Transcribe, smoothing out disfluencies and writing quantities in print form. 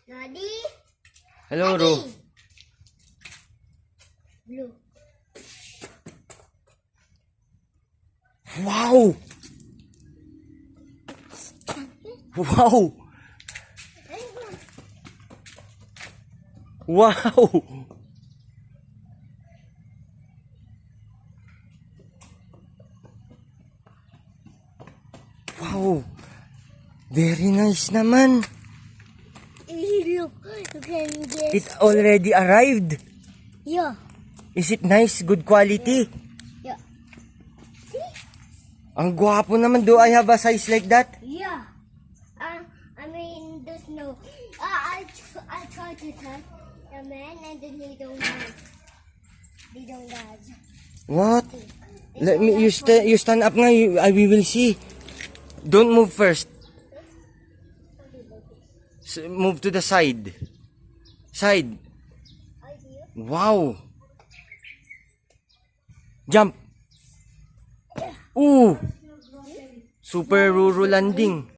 Ready? Hello, Ro. Blue. Wow! Wow! Wow! Wow! Very nice naman. Look, you can guess. It already arrived. Yeah. Is it nice? Good quality? Yeah. See? Ang gwapo naman. Do I have a size like that? Yeah. I mean, there's no. I tried to touch the man and then they don't dance. They don't dance. What? Let me. You stand up nga. We will see. Don't move first. Move to the side. Side. Wow. Jump. Ooh. Super Ruru landing.